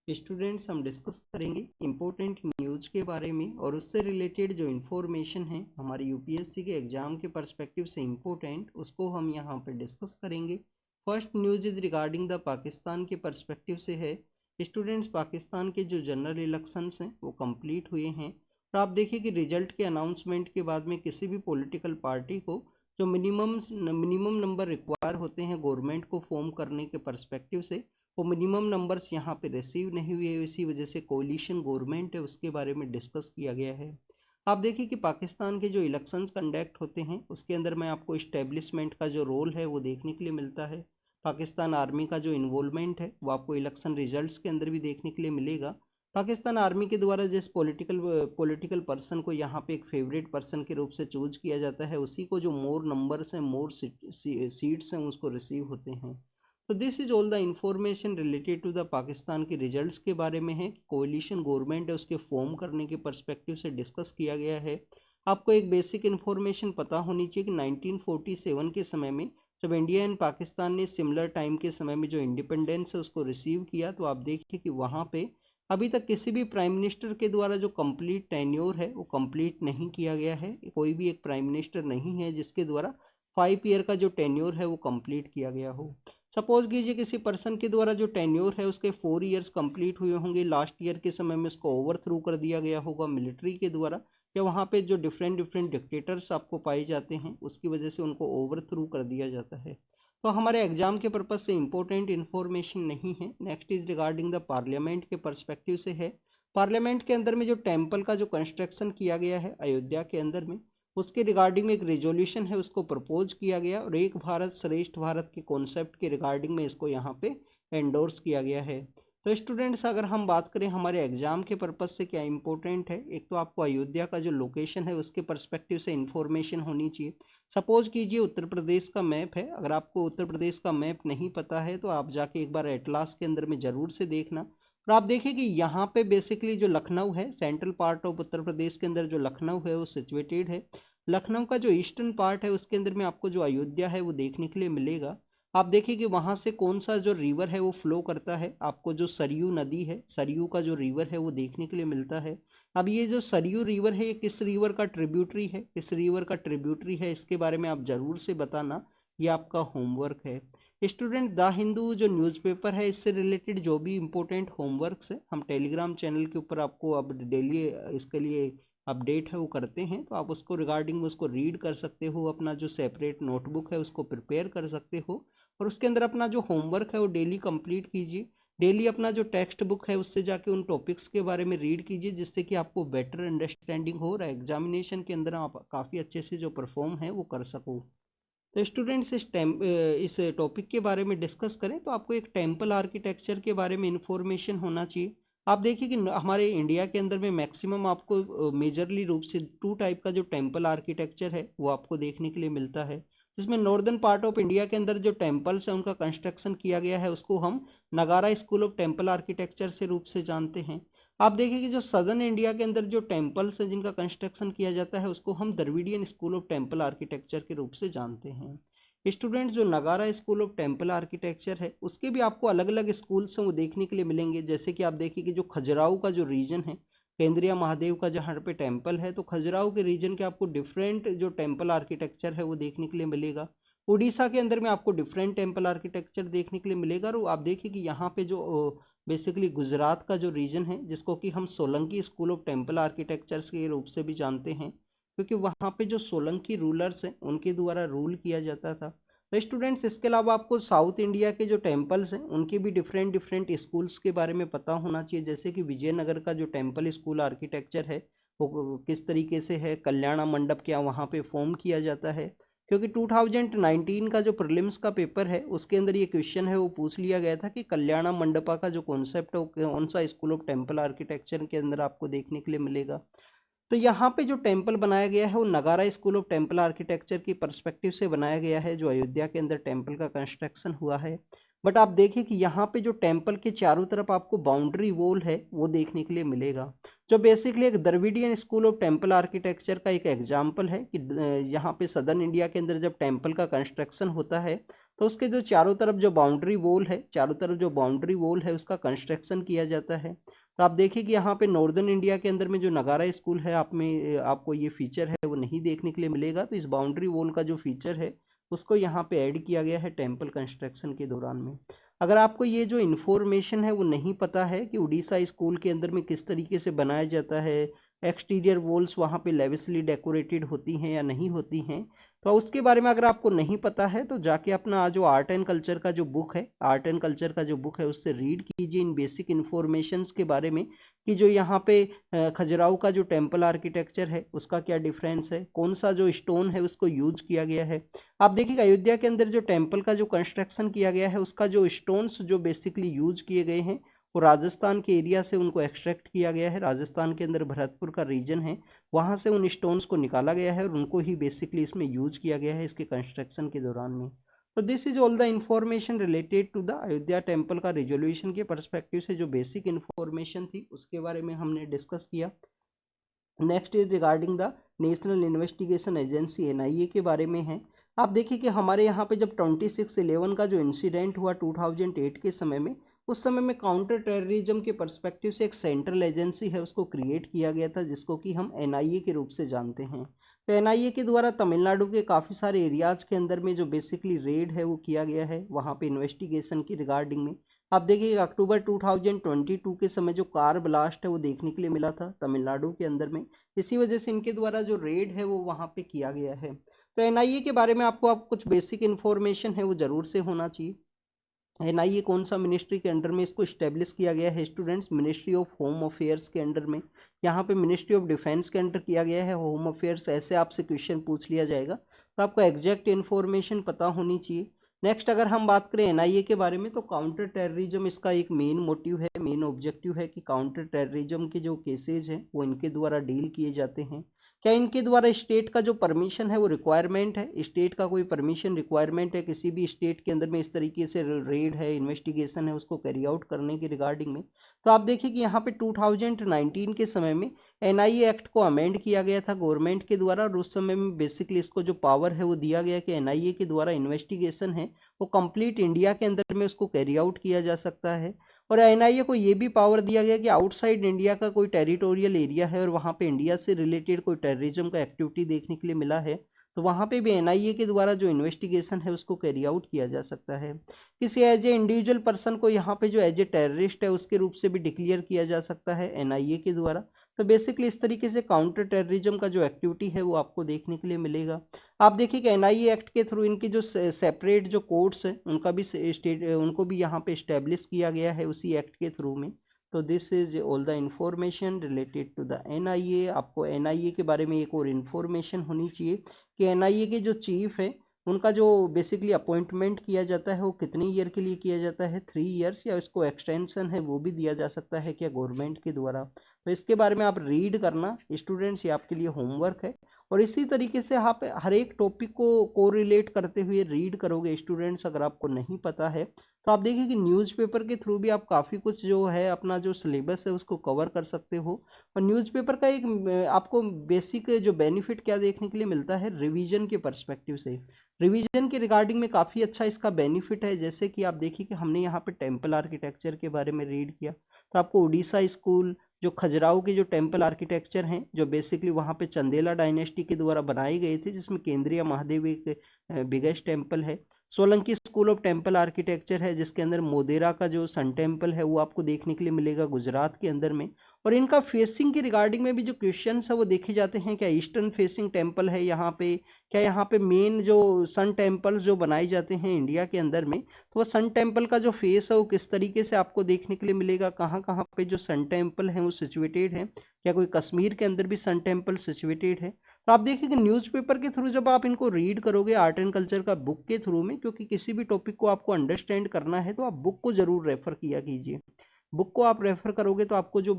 Students हम discuss करेंगे important news के बारे में और उससे रिलेटेड जो इन्फॉर्मेशन है हमारे यूपीएससी के एग्जाम के पर्सपेक्टिव से इम्पोर्टेंट उसको हम यहाँ पे डिस्कस करेंगे। First news is regarding the Pakistan के पर्सपेक्टिव से है। स्टूडेंट्स पाकिस्तान के जो जनरल इलेक्शंस हैं वो कंप्लीट हुए हैं और आप देखिए कि रिजल्ट के अनाउंसमेंट के बाद में किसी भी पॉलिटिकल पार्टी को जो मिनिमम नंबर रिक्वायर होते हैं गवर्नमेंट को फॉर्म करने के पर्सपेक्टिव से वो मिनिमम नंबर्स यहाँ पे रिसीव नहीं हुए। इसी वजह से कोलिशन गवर्नमेंट है उसके बारे में डिस्कस किया गया है। आप देखिए कि पाकिस्तान के जो इलेक्शंस कंडक्ट होते हैं उसके अंदर में आपको इस्टेब्लिशमेंट का जो रोल है वो देखने के लिए मिलता है। पाकिस्तान आर्मी का जो इन्वॉल्वमेंट है वो आपको इलेक्शन रिजल्ट्स के अंदर भी देखने के लिए मिलेगा। पाकिस्तान आर्मी के द्वारा जिस पॉलिटिकल पर्सन को यहाँ पे एक फेवरेट पर्सन के रूप से चूज किया जाता है उसी को जो मोर नंबर्स हैं मोर सीट्स हैं उसको रिसीव होते हैं। तो this is all the information related to the Pakistan के रिजल्ट्स के बारे में है। कोलिशन गवर्नमेंट है उसके फॉर्म करने के पर्सपेक्टिव से डिस्कस किया गया है। आपको एक बेसिक इन्फॉर्मेशन पता होनी चाहिए कि 1947 के समय में जब इंडिया एंड पाकिस्तान ने सिमिलर टाइम के समय में जो इंडिपेंडेंस है उसको रिसीव किया तो आप देखिए कि वहाँ पे अभी तक किसी भी प्राइम मिनिस्टर के द्वारा जो कंप्लीट टेन्योर है वो कंप्लीट नहीं किया गया है। कोई भी एक प्राइम मिनिस्टर नहीं है जिसके द्वारा 5 ईयर का जो टेन्योर है वो कंप्लीट किया गया हो। सपोज कीजिए किसी पर्सन के द्वारा जो टेन्योर है उसके 4 ईयर्स कंप्लीट हुए होंगे, लास्ट ईयर के समय में उसको ओवरथ्रो कर दिया गया होगा मिलिट्री के द्वारा या वहाँ पे जो डिफरेंट डिफरेंट डिक्टेटर्स आपको पाए जाते हैं उसकी वजह से उनको ओवरथ्रो कर दिया जाता है। तो हमारे एग्जाम के पर्पज से इंपॉर्टेंट इन्फॉर्मेशन नहीं है। Next is regarding the parliament के पर्सपेक्टिव से है। पार्लियामेंट के अंदर में जो टेम्पल का जो कंस्ट्रक्शन किया गया है अयोध्या के अंदर में उसके रिगार्डिंग में एक रेजोल्यूशन है उसको प्रपोज किया गया और एक भारत श्रेष्ठ भारत के कॉन्सेप्ट के रिगार्डिंग में इसको यहाँ पे एंडोर्स किया गया है। तो स्टूडेंट्स अगर हम बात करें हमारे एग्जाम के पर्पज से क्या इंपॉर्टेंट है, एक तो आपको अयोध्या का जो लोकेशन है उसके पर्सपेक्टिव से इंफॉर्मेशन होनी चाहिए। सपोज कीजिए उत्तर प्रदेश का मैप है, अगर आपको उत्तर प्रदेश का मैप नहीं पता है तो आप जाके एक बार एटलास के अंदर में जरूर से देखना और आप देखिए कि यहाँ पे बेसिकली जो लखनऊ है central part of Uttar Pradesh के अंदर जो लखनऊ है वो सिचुएटेड है। लखनऊ का जो ईस्टर्न पार्ट है उसके अंदर में आपको जो अयोध्या है वो देखने के लिए मिलेगा। आप देखिए कि वहां से कौन सा जो रिवर है वो फ्लो करता है, आपको जो सरयू नदी है सरयू का जो रिवर है वो देखने के लिए मिलता है। अब ये जो सरयू रिवर है ये किस रिवर का ट्रिब्यूटरी है, किस रिवर का ट्रिब्यूटरी है इसके बारे में आप जरूर से बताना, ये आपका होमवर्क है। स्टूडेंट द हिंदू जो न्यूज़पेपर है इससे रिलेटेड जो भी इंपॉर्टेंट होमवर्क्स है हम टेलीग्राम चैनल के ऊपर आपको अब डेली इसके लिए अपडेट है वो करते हैं, तो आप उसको रिगार्डिंग उसको रीड कर सकते हो, अपना जो सेपरेट नोटबुक है उसको प्रिपेयर कर सकते हो और उसके अंदर अपना जो होमवर्क है वो डेली कंप्लीट कीजिए। डेली अपना जो टेक्स्ट बुक है उससे जाके उन टॉपिक्स के बारे में रीड कीजिए जिससे कि आपको बेटर अंडरस्टैंडिंग हो और एग्जामिनेशन के अंदर आप काफ़ी अच्छे से जो परफॉर्म है वो कर सको। तो स्टूडेंट्स इस टॉपिक के बारे में डिस्कस करें तो आपको एक टेम्पल आर्किटेक्चर के बारे में इंफॉर्मेशन होना चाहिए। आप देखिए कि हमारे इंडिया के अंदर में मैक्सिमम आपको मेजरली रूप से 2 टाइप का जो टेम्पल आर्किटेक्चर है वो आपको देखने के लिए मिलता है, जिसमें नॉर्दर्न पार्ट ऑफ इंडिया के अंदर जो टेम्पल्स है उनका कंस्ट्रक्शन किया गया है उसको हम नगारा स्कूल ऑफ टेम्पल आर्किटेक्चर से रूप से जानते हैं। आप देखिए कि जो सदर्न इंडिया के अंदर जो टेम्पल्स हैं जिनका कंस्ट्रक्शन किया जाता है उसको हम Dravidian school of temple architecture के रूप से जानते हैं। स्टूडेंट्स जो नगारा स्कूल ऑफ टेम्पल आर्किटेक्चर है उसके भी आपको अलग अलग स्कूल्स हैं वो देखने के लिए मिलेंगे, जैसे कि आप देखिए कि जो खजुराहो का जो रीजन है केंद्रीय महादेव का जहाँ पे टेम्पल है तो खजुराहो के रीजन के आपको डिफरेंट जो टेम्पल आर्किटेक्चर है वो देखने के लिए मिलेगा। उड़ीसा के अंदर में आपको डिफरेंट टेम्पल आर्किटेक्चर देखने के लिए मिलेगा और आप देखिए कि यहाँ पे जो बेसिकली गुजरात का जो रीजन है जिसको कि हम Solanki school of temple architectures के रूप से भी जानते हैं क्योंकि वहाँ पे जो सोलंकी रूलर्स हैं उनके द्वारा रूल किया जाता था। तो स्टूडेंट्स इसके अलावा आपको साउथ इंडिया के जो टेम्पल्स हैं उनके भी डिफरेंट डिफरेंट स्कूल्स के बारे में पता होना चाहिए, जैसे कि विजयनगर का जो टेम्पल स्कूल आर्किटेक्चर है वो किस तरीके से है, कल्याण मंडप क्या वहाँ पे फॉर्म किया जाता है, क्योंकि 2019 का जो प्रीलिम्स का पेपर है उसके अंदर ये क्वेश्चन है वो पूछ लिया गया था कि कल्याण मंडपा का जो कॉन्सेप्ट है वो कौन सा स्कूल ऑफ टेम्पल आर्किटेक्चर के अंदर आपको देखने के लिए मिलेगा। तो यहाँ पे जो टेम्पल बनाया गया है वो नगारा स्कूल ऑफ टेम्पल आर्किटेक्चर की पर्सपेक्टिव से बनाया गया है जो अयोध्या के अंदर टेम्पल का कंस्ट्रक्शन हुआ है। बट आप देखिए कि यहाँ पे जो टेम्पल के चारों तरफ आपको बाउंड्री वॉल है वो देखने के लिए मिलेगा, जो बेसिकली एक Dravidian school of temple architecture का एक एग्जाम्पल है कि यहाँ पे सदर्न इंडिया के अंदर जब टेम्पल का कंस्ट्रक्शन होता है तो उसके जो चारों तरफ जो बाउंड्री वॉल है, चारों तरफ जो बाउंड्री वॉल है उसका कंस्ट्रक्शन किया जाता है। तो आप देखिए कि यहाँ पे नॉर्दर्न इंडिया के अंदर में जो नगारा स्कूल है आपको ये फीचर है वो नहीं देखने के लिए मिलेगा। तो इस बाउंड्री वॉल का जो फीचर है उसको यहाँ पे ऐड किया गया है टेम्पल कंस्ट्रक्शन के दौरान में। अगर आपको ये जो इन्फॉर्मेशन है वो नहीं पता है कि उड़ीसा स्कूल के अंदर में किस तरीके से बनाया जाता है, एक्सटीरियर वॉल्स वहाँ पे लेविसली डेकोरेटेड होती हैं या नहीं होती हैं, तो उसके बारे में अगर आपको नहीं पता है तो जाके अपना जो आर्ट एंड कल्चर का जो बुक है, आर्ट एंड कल्चर का जो बुक है उससे रीड कीजिए इन बेसिक इन्फॉर्मेशंस के बारे में कि जो यहाँ पे खजुराहो का जो टेम्पल आर्किटेक्चर है उसका क्या डिफरेंस है, कौन सा जो स्टोन है उसको यूज किया गया है। आप देखिए अयोध्या के अंदर जो टेम्पल का जो कंस्ट्रक्शन किया गया है उसका जो स्टोन्स जो बेसिकली यूज किए गए हैं वो राजस्थान के एरिया से उनको एक्सट्रैक्ट किया गया है। राजस्थान के अंदर भरतपुर का रीजन है, वहां से उन स्टोन्स को निकाला गया है और उनको ही बेसिकली इसमें यूज किया गया है इसके कंस्ट्रक्शन के दौरान में। तो this is all the information related to the Ayodhya temple का रिजोल्यूशन के परस्पेक्टिव से जो बेसिक इंफॉर्मेशन थी उसके बारे में हमने डिस्कस किया। Next is regarding the national investigation agency NIA के बारे में है। आप देखिए कि हमारे यहाँ पे जब 26/11 का जो इंसिडेंट हुआ 2008 के समय में, उस समय में काउंटर टेररिज्म के पर्सपेक्टिव से एक सेंट्रल एजेंसी है उसको क्रिएट किया गया था जिसको कि हम एनआईए के रूप से जानते हैं। तो एनआईए के द्वारा तमिलनाडु के काफ़ी सारे एरियाज के अंदर में जो बेसिकली रेड है वो किया गया है वहाँ पे इन्वेस्टिगेशन की रिगार्डिंग में। आप देखिए अक्टूबर 2022 के समय जो कार ब्लास्ट है वो देखने के लिए मिला था तमिलनाडु के अंदर में, इसी वजह से इनके द्वारा जो रेड है वो वहाँ पे किया गया है। तो एनआईए के बारे में आपको कुछ बेसिक इन्फॉर्मेशन है वो जरूर से होना चाहिए। एनआईए कौन सा मिनिस्ट्री के अंडर में इसको इस्टेब्लिश किया गया है students? Ministry of home affairs के अंडर में। यहाँ पे मिनिस्ट्री ऑफ डिफेंस के अंडर किया गया है होम अफेयर्स, ऐसे आपसे क्वेश्चन पूछ लिया जाएगा तो आपको एग्जैक्ट इन्फॉर्मेशन पता होनी चाहिए। नेक्स्ट अगर हम बात करें एनआईए के बारे में तो काउंटर टेररिज्म इसका एक मेन मोटिव है, मेन ऑब्जेक्टिव है कि काउंटर टेररिज्म के जो केसेज हैं वो इनके द्वारा डील किए जाते हैं। क्या इनके द्वारा स्टेट का जो परमिशन है वो रिक्वायरमेंट है, स्टेट का कोई परमिशन रिक्वायरमेंट है किसी भी स्टेट के अंदर में इस तरीके से रेड है इन्वेस्टिगेशन है उसको कैरी आउट करने के रिगार्डिंग में? तो आप देखिए कि यहाँ पे 2019 के समय में एनआईए एक्ट को अमेंड किया गया था गवर्नमेंट के द्वारा और उस समय में बेसिकली इसको जो पावर है वो दिया गया कि एनआईए के द्वारा इन्वेस्टिगेशन है वो कंप्लीट इंडिया के अंदर में उसको कैरी आउट किया जा सकता है। और एनआईए को ये भी पावर दिया गया कि आउटसाइड इंडिया का कोई टेरिटोरियल एरिया है और वहाँ पे इंडिया से रिलेटेड कोई टेररिज्म का एक्टिविटी देखने के लिए मिला है तो वहाँ पे भी एनआईए के द्वारा जो इन्वेस्टिगेशन है उसको कैरी आउट किया जा सकता है। किसी एज ए इंडिविजुअल पर्सन को यहाँ पे जो एज ए टेररिस्ट है उसके रूप से भी डिक्लेयर किया जा सकता है एनआईए के द्वारा। तो बेसिकली इस तरीके से काउंटर टेररिज्म का जो एक्टिविटी है वो आपको देखने के लिए मिलेगा। आप देखिए कि एनआईए एक्ट के थ्रू इनके जो सेपरेट जो कोर्ट्स हैं उनका भी स्टेट उनको भी यहाँ पे इस्टेब्लिश किया गया है उसी एक्ट के थ्रू में। तो this is all the information related to the NIA. आपको एनआईए के बारे में एक और इन्फॉर्मेशन होनी चाहिए कि एनआईए के जो चीफ है उनका जो बेसिकली अपॉइंटमेंट किया जाता है वो कितने ईयर के लिए किया जाता है? 3 ईयर्स, या इसको एक्सटेंशन है वो भी दिया जा सकता है क्या गवर्नमेंट के द्वारा? तो इसके बारे में आप रीड करना स्टूडेंट्स, ये आपके लिए होमवर्क है। और इसी तरीके से आप हर एक टॉपिक को कोरिलेट करते हुए रीड करोगे स्टूडेंट्स। अगर आपको नहीं पता है तो आप देखिए कि न्यूज़पेपर के थ्रू भी आप काफ़ी कुछ जो है अपना जो सिलेबस है उसको कवर कर सकते हो। और न्यूज़पेपर का एक आपको बेसिक जो बेनिफिट क्या देखने के लिए मिलता है रिवीजन के पर्सपेक्टिव से, रिवीजन के रिगार्डिंग में काफ़ी अच्छा इसका बेनिफिट है। जैसे कि आप देखिए कि हमने यहाँ पे टेम्पल आर्किटेक्चर के बारे में रीड किया तो आपको उड़ीसा स्कूल जो खजुराहो के जो टेम्पल आर्किटेक्चर हैं जो बेसिकली वहाँ पे चंदेला डायनेस्टी के द्वारा बनाए गए थे जिसमें केंद्रीय महादेव एक बिगेस्ट टेम्पल है। Solanki school of temple architecture है जिसके अंदर मोदेरा का जो सन टेम्पल है वो आपको देखने के लिए मिलेगा गुजरात के अंदर में। और इनका फेसिंग की रिगार्डिंग में भी जो क्वेश्चंस है वो देखे जाते हैं, क्या ईस्टर्न फेसिंग टेम्पल है यहाँ पे, क्या यहाँ पे मेन जो सन टेम्पल्स जो बनाए जाते हैं इंडिया के अंदर में तो वो सन टेम्पल का जो फेस है वो किस तरीके से आपको देखने के लिए मिलेगा, कहाँ कहाँ पे जो सन टेम्पल है वो सिचुएटेड है, क्या कोई कश्मीर के अंदर भी सन टेम्पल सिचुएटेड है? तो आप देखिए कि न्यूज़पेपर के थ्रू जब आप इनको रीड करोगे आर्ट एंड कल्चर का बुक के थ्रू में, क्योंकि किसी भी टॉपिक को आपको अंडरस्टैंड करना है तो आप बुक को जरूर रेफर किया कीजिए। बुक को आप रेफर करोगे तो आपको जो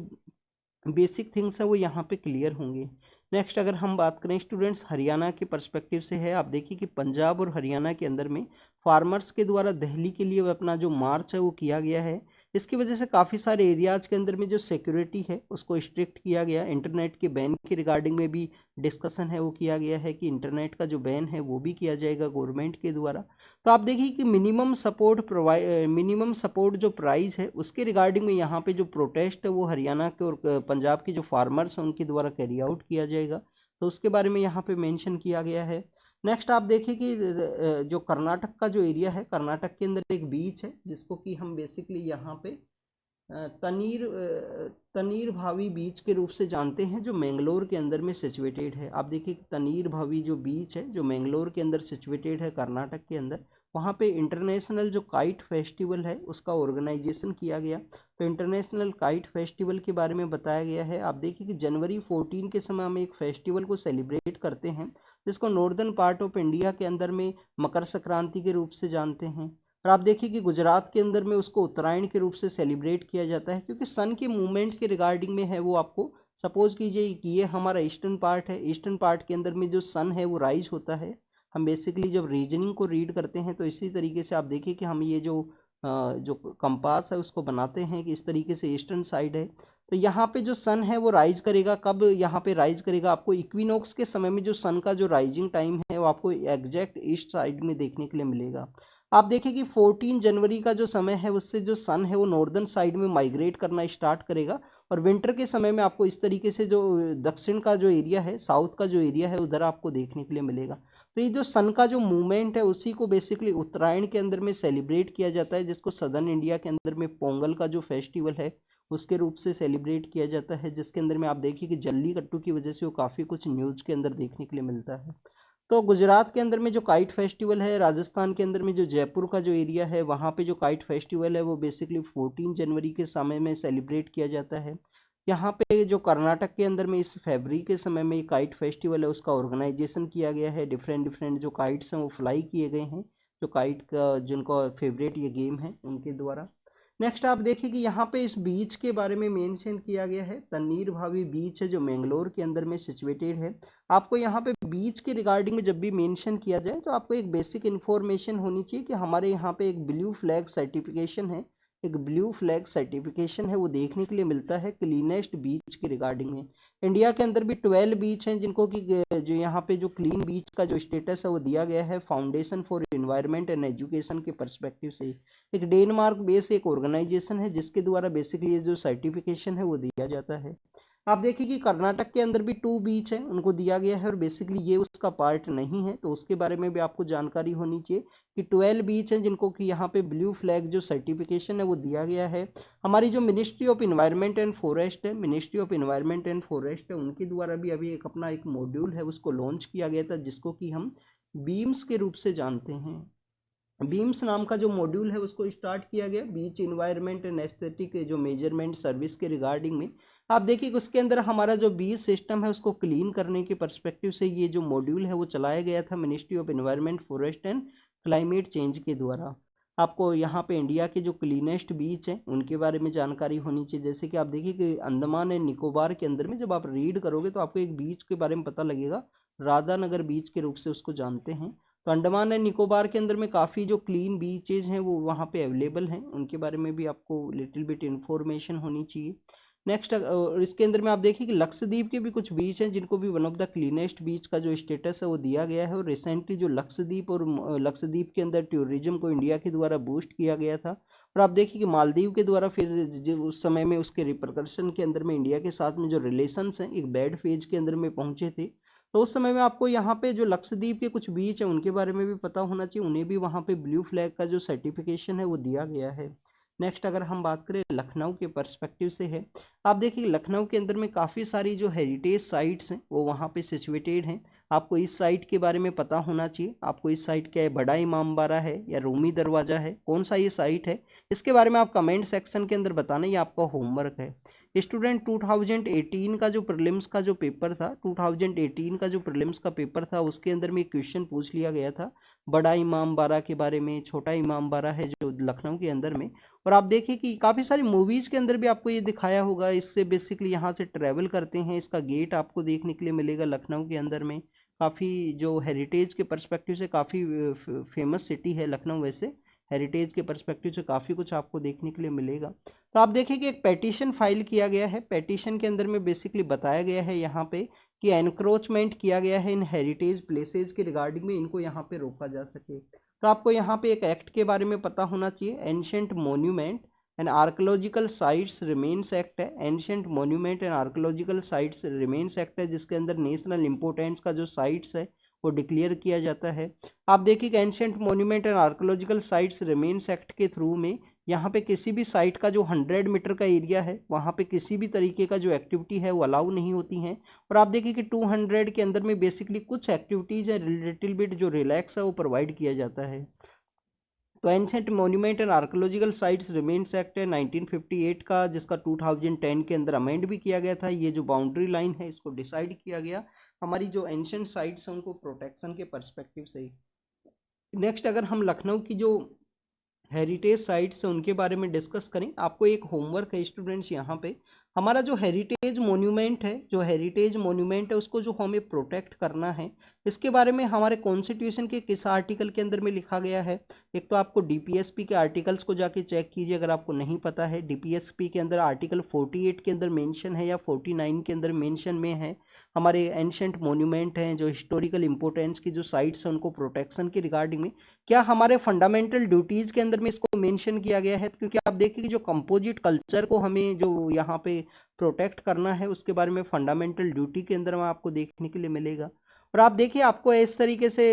बेसिक थिंग्स है वो यहाँ पे क्लियर होंगे। नेक्स्ट अगर हम बात करें स्टूडेंट्स हरियाणा के पर्सपेक्टिव से है, आप देखिए कि पंजाब और हरियाणा के अंदर में फार्मर्स के द्वारा दिल्ली के लिए अपना जो मार्च है वो किया गया है। इसकी वजह से काफ़ी सारे एरियाज के अंदर में जो सिक्योरिटी है उसको स्ट्रिक्ट किया गया। इंटरनेट के बैन के रिगार्डिंग में भी डिस्कशन है वो किया गया है कि इंटरनेट का जो बैन है वो भी किया जाएगा गवर्नमेंट के द्वारा। तो आप देखिए कि मिनिमम सपोर्ट जो प्राइस है उसके रिगार्डिंग में यहाँ पे जो प्रोटेस्ट है वो हरियाणा के और पंजाब के जो फार्मर्स हैं उनके द्वारा कैरी आउट किया जाएगा, तो उसके बारे में यहाँ पे मेंशन किया गया है। नेक्स्ट आप देखिए कि जो कर्नाटक का जो एरिया है, कर्नाटक के अंदर एक बीच है जिसको कि हम बेसिकली यहाँ पे तनीर भावी बीच के रूप से जानते हैं, जो मैंगलोर के अंदर में सिचुएटेड है। आप देखिए तनीर भावी जो बीच है जो मैंगलोर के अंदर सिचुएटेड है कर्नाटक के अंदर, वहाँ पे इंटरनेशनल जो काइट फेस्टिवल है उसका ऑर्गेनाइजेशन किया गया। तो इंटरनेशनल काइट फेस्टिवल के बारे में बताया गया है। आप देखिए कि जनवरी 14 के समय हम एक फेस्टिवल को सेलिब्रेट करते हैं जिसको नॉर्दर्न पार्ट ऑफ इंडिया के अंदर में मकर संक्रांति के रूप से जानते हैं। और आप देखिए कि गुजरात के अंदर में उसको उत्तरायण के रूप से सेलिब्रेट किया जाता है, क्योंकि सन के मूवमेंट के रिगार्डिंग में है वो। आपको सपोज कीजिए कि ये हमारा ईस्टर्न पार्ट है, ईस्टर्न पार्ट के अंदर में जो सन है वो राइज होता है। हम बेसिकली जब रीजनिंग को रीड करते हैं तो इसी तरीके से आप देखिए कि हम ये जो कंपास है उसको बनाते हैं कि इस तरीके से ईस्टर्न साइड है। तो यहाँ पे जो सन है वो राइज करेगा, कब यहाँ पे राइज करेगा, आपको इक्विनॉक्स के समय में जो सन का जो राइजिंग टाइम है वो आपको एग्जैक्ट ईस्ट साइड में देखने के लिए मिलेगा। आप देखें कि 14 जनवरी का जो समय है उससे जो सन है वो नॉर्दर्न साइड में माइग्रेट करना स्टार्ट करेगा, और विंटर के समय में आपको इस तरीके से जो दक्षिण का जो एरिया है, साउथ का जो एरिया है उधर आपको देखने के लिए मिलेगा। तो ये जो सन का जो मूवमेंट है उसी को बेसिकली उत्तरायण के अंदर में सेलिब्रेट किया जाता है, जिसको सदर्न इंडिया के अंदर में पोंगल का जो फेस्टिवल है उसके रूप से सेलिब्रेट किया जाता है, जिसके अंदर में आप देखिए कि जल्लीकट्टू की वजह से वो काफ़ी कुछ न्यूज़ के अंदर देखने के लिए मिलता है। तो गुजरात के अंदर में जो काइट फेस्टिवल है, राजस्थान के अंदर में जो जयपुर का जो एरिया है वहाँ पे जो काइट फेस्टिवल है वो बेसिकली 14 जनवरी के समय में सेलिब्रेट किया जाता है। यहाँ पे जो कर्नाटक के अंदर में इस फरवरी के समय में काइट फेस्टिवल है उसका ऑर्गेनाइजेशन किया गया है। डिफरेंट डिफरेंट जो काइट्स हैं वो फ्लाई किए गए हैं, जो काइट का जिनका फेवरेट ये गेम है उनके द्वारा। नेक्स्ट आप देखिए कि यहाँ पे इस बीच के बारे में मेंशन किया गया है, तन्नीर भावी बीच है जो मैंगलोर के अंदर में सिचुएटेड है। आपको यहाँ पे बीच के रिगार्डिंग में जब भी मेंशन किया जाए तो आपको एक बेसिक इन्फॉर्मेशन होनी चाहिए कि हमारे यहाँ पे एक ब्लू फ्लैग सर्टिफिकेशन है, एक ब्लू फ्लैग सर्टिफिकेशन है वो देखने के लिए मिलता है क्लीनेस्ट बीच के रिगार्डिंग में। इंडिया के अंदर भी 12 बीच हैं जिनको कि जो यहाँ पे जो क्लीन बीच का जो स्टेटस है वो दिया गया है foundation for environment and education के पर्सपेक्टिव से। एक डेनमार्क बेस एक ऑर्गेनाइजेशन है जिसके द्वारा बेसिकली ये जो सर्टिफिकेशन है वो दिया जाता है। आप देखिए कि कर्नाटक के अंदर भी 2 बीच है उनको दिया गया है और बेसिकली ये उसका पार्ट नहीं है, तो उसके बारे में भी आपको जानकारी होनी चाहिए कि 12 बीच हैं जिनको कि यहाँ पे ब्लू फ्लैग जो सर्टिफिकेशन है वो दिया गया है। हमारी जो ministry of environment and forest है, ministry of environment and forest है, उनके द्वारा भी अभी एक अपना एक मॉड्यूल है उसको लॉन्च किया गया था जिसको कि हम बीम्स के रूप से जानते हैं। बीम्स नाम का जो मॉड्यूल है उसको स्टार्ट किया गया बीच इन्वायरमेंट एंड एस्थेटिक जो मेजरमेंट सर्विस के रिगार्डिंग में। आप देखिए उसके अंदर हमारा जो बीच सिस्टम है उसको क्लीन करने के पर्सपेक्टिव से ये जो मॉड्यूल है वो चलाया गया था ministry of environment forest and climate change के द्वारा। आपको यहाँ पे इंडिया के जो क्लीनेस्ट बीच हैं उनके बारे में जानकारी होनी चाहिए। जैसे कि आप देखिए कि अंडमान एंड निकोबार के अंदर में जब आप रीड करोगे तो आपको एक बीच के बारे में पता लगेगा, राधानगर बीच के रूप से उसको जानते हैं। तो अंडमान एंड निकोबार के अंदर में काफ़ी जो क्लीन बीचेज हैं वो वहाँ पे अवेलेबल हैं, उनके बारे में भी आपको लिटिल बिट इन्फॉर्मेशन होनी चाहिए। नेक्स्ट इसके अंदर में आप देखिए कि लक्षद्वीप के भी कुछ बीच हैं जिनको भी वन ऑफ द क्लीनेस्ट बीच का जो स्टेटस है वो दिया गया है। और रिसेंटली जो लक्षद्वीप और लक्षद्वीप के अंदर टूरिज्म को इंडिया के द्वारा बूस्ट किया गया था। और आप देखिए कि मालदीव के द्वारा फिर उस समय में उसके रिपरकशन के अंदर में इंडिया के साथ में जो रिलेशंस हैं एक बैड फेज के अंदर में पहुंचे थे। तो उस समय में आपको यहाँ पे जो लक्षद्वीप के कुछ बीच हैं उनके बारे में भी पता होना चाहिए, उन्हें भी वहाँ पे ब्लू फ्लैग का जो सर्टिफिकेशन है वो दिया गया है। नेक्स्ट अगर हम बात करें लखनऊ के पर्सपेक्टिव से है, आप देखिए लखनऊ के अंदर में काफ़ी सारी जो हेरिटेज साइट्स हैं वो वहाँ पे सिचुएटेड हैं। आपको इस साइट के बारे में पता होना चाहिए, आपको इस साइट क्या है, बड़ा इमामबाड़ा है या रूमी दरवाज़ा है, कौन सा ये साइट है, इसके बारे में आप कमेंट सेक्शन के अंदर बताना, ये आपका होमवर्क है। स्टूडेंट 2018 का जो प्रीलिम्स का जो पेपर था, 2018 का जो प्रीलिम्स का पेपर था उसके अंदर में एक क्वेश्चन पूछ लिया गया था बड़ा इमामबाड़ा के बारे में, छोटा इमामबाड़ा है जो लखनऊ के अंदर में। और आप देखिए कि काफ़ी सारी मूवीज़ के अंदर भी आपको ये दिखाया होगा, इससे बेसिकली यहाँ से ट्रैवल करते हैं, इसका गेट आपको देखने के लिए मिलेगा लखनऊ के अंदर में। काफ़ी जो हेरिटेज के पर्सपेक्टिव से काफ़ी फेमस सिटी है लखनऊ, वैसे हेरिटेज के पर्सपेक्टिव से काफ़ी कुछ आपको देखने के लिए मिलेगा। तो आप देखिए कि एक पेटिशन फाइल किया गया है। पेटिशन के अंदर में बेसिकली बताया गया है यहाँ पे कि एनक्रोचमेंट किया गया है इन हेरिटेज प्लेसेज के रिगार्डिंग में, इनको यहाँ पे रोका जा सके। तो आपको यहाँ पे एक एक्ट के बारे में पता होना चाहिए, ancient monument and archaeological sites remains act है। Ancient monument and archaeological sites remains act है, जिसके अंदर नेशनल इंपोर्टेंस का जो साइट्स है वो डिक्लेयर किया जाता है। आप देखिए ancient monument and archaeological sites remains act के थ्रू में यहाँ पे किसी भी साइट का जो 100 मीटर का एरिया है वहाँ पे किसी भी तरीके का जो एक्टिविटी है वो अलाउ नहीं होती हैं। और आप देखिए कि 200 के अंदर में बेसिकली कुछ एक्टिविटीज़ है रिलेटिव बिट जो रिलैक्स है वो प्रोवाइड किया जाता है। तो ancient monument and archaeological sites remains act है 1958 का, जिसका 2010 के अंदर अमेंड भी किया गया था। ये जो बाउंड्री लाइन है इसको डिसाइड किया गया हमारी जो एंशिएंट साइट्स हैं उनको प्रोटेक्शन के पर्सपेक्टिव से। नेक्स्ट अगर हम लखनऊ की जो हेरिटेज साइट्स है उनके बारे में डिस्कस करें, आपको एक होमवर्क है स्टूडेंट्स। यहाँ पे हमारा जो हेरिटेज मोन्यूमेंट है, उसको जो हमें प्रोटेक्ट करना है, इसके बारे में हमारे कॉन्स्टिट्यूशन के किस आर्टिकल के अंदर में लिखा गया है। एक तो आपको डीपीएसपी के आर्टिकल्स को जाके चेक कीजिए अगर आपको नहीं पता है। डीपीएसपी के अंदर आर्टिकल 48 के अंदर मेंशन है या 49 के अंदर मेंशन में है हमारे एंशिएंट मोन्यूमेंट हैं, जो हिस्टोरिकल इंपोर्टेंस की जो साइट्स हैं उनको प्रोटेक्शन के रिगार्डिंग में क्या हमारे फंडामेंटल ड्यूटीज़ के अंदर में इसको मेंशन किया गया है। क्योंकि आप देखिए कि जो कंपोजिट कल्चर को हमें जो यहाँ पे प्रोटेक्ट करना है उसके बारे में फंडामेंटल ड्यूटी के अंदर में आपको देखने के लिए मिलेगा। और आप देखिए आपको इस तरीके से